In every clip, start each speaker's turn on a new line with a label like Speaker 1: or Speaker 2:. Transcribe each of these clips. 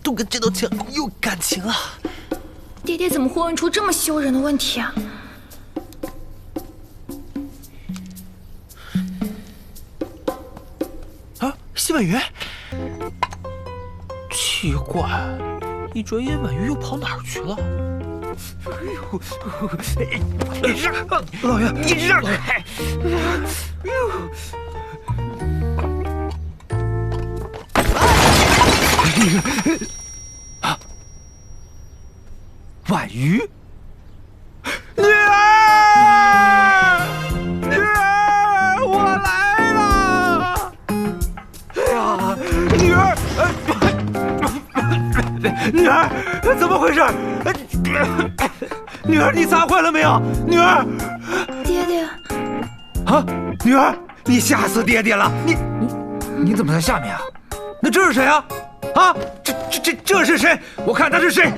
Speaker 1: 都跟这道墙有感情了。
Speaker 2: 爹爹怎么会问出这么羞人的问题啊？
Speaker 1: 啊，谢婉瑜，奇怪，一转眼婉瑜又跑哪儿去了？老爷，你让开！啊！婉瑜，女儿，女儿，我来了！哎呀，女儿，女儿，怎么回事？女儿，你砸坏了没有？女儿，
Speaker 2: 爹爹，
Speaker 1: 啊，女儿，你吓死爹爹了！你怎么在下面啊？那这是谁啊？啊，这是谁？我看他是谁？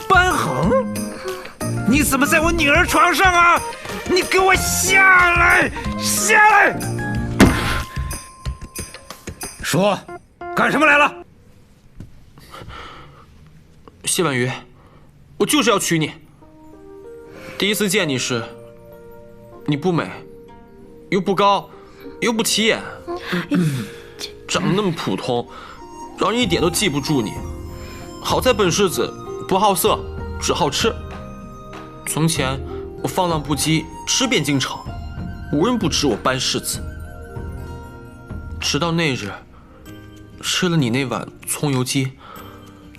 Speaker 1: 班恒，你怎么在我女儿床上啊？你给我下来，下来！说，干什么来了？
Speaker 3: 谢婉瑜，我就是要娶你。第一次见你时，你不美，又不高，又不起眼，长得那么普通，让人一点都记不住你。好在本世子不好色，只好吃。从前我放浪不羁，吃遍京城，无人不知我班世子。直到那日，吃了你那碗葱油鸡，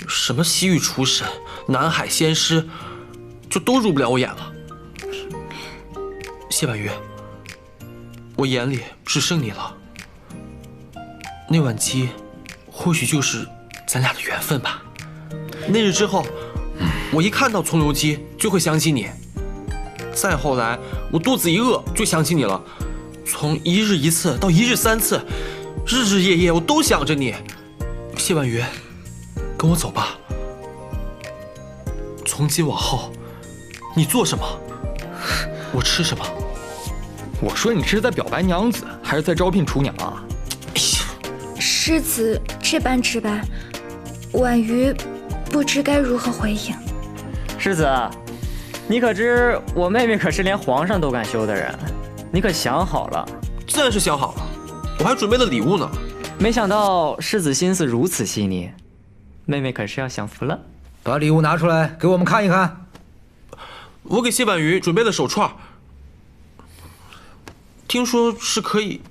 Speaker 3: 什么西域厨神、南海仙师，就都入不了我眼了。谢婉瑜，我眼里只剩你了。那碗鸡，或许就是咱俩的缘分吧。那日之后，我一看到葱油鸡就会想起你。再后来，我肚子一饿就想起你了。从一日一次到一日3次，日日夜夜我都想着你。谢婉瑜，跟我走吧。从今往后，你做什么，我吃什么。
Speaker 4: 我说你这是在表白娘子，还是在招聘厨娘啊？
Speaker 2: 世子这般直白，婉瑜不知该如何回应。
Speaker 5: 世子，你可知我妹妹可是连皇上都敢休的人？你可想好了？
Speaker 3: 自然是想好了，我还准备了礼物呢。
Speaker 5: 没想到世子心思如此细腻，妹妹可是要享福了。
Speaker 6: 把礼物拿出来给我们看一看。
Speaker 3: 我给谢婉瑜准备了手串，听说是可以。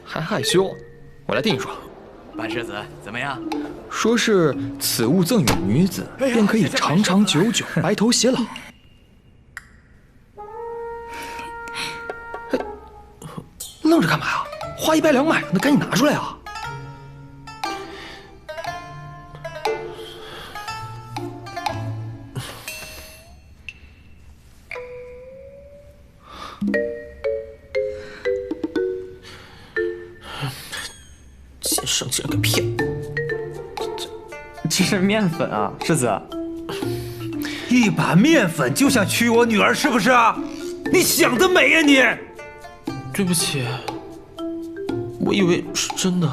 Speaker 4: 还害羞？我来定一双。
Speaker 7: 班世子怎么样？
Speaker 4: 说是此物赠与女子，便可以长长久久，白头偕老。愣着干嘛呀？花100两买的，那赶紧拿出来啊！
Speaker 3: 奸商竟然敢骗我！
Speaker 5: 这是面粉啊，世子。
Speaker 1: 一把面粉就想娶我女儿是不是啊？你想得美呀你！
Speaker 3: 对不起，我以为是真的。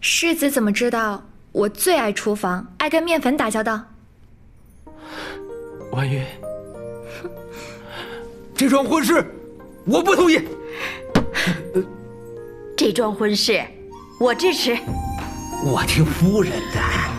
Speaker 2: 世子怎么知道我最爱厨房，爱跟面粉打交道？
Speaker 3: 婉瑜，
Speaker 1: 这桩婚事我不同意。
Speaker 8: 这桩婚事我支持。
Speaker 1: 我听夫人的。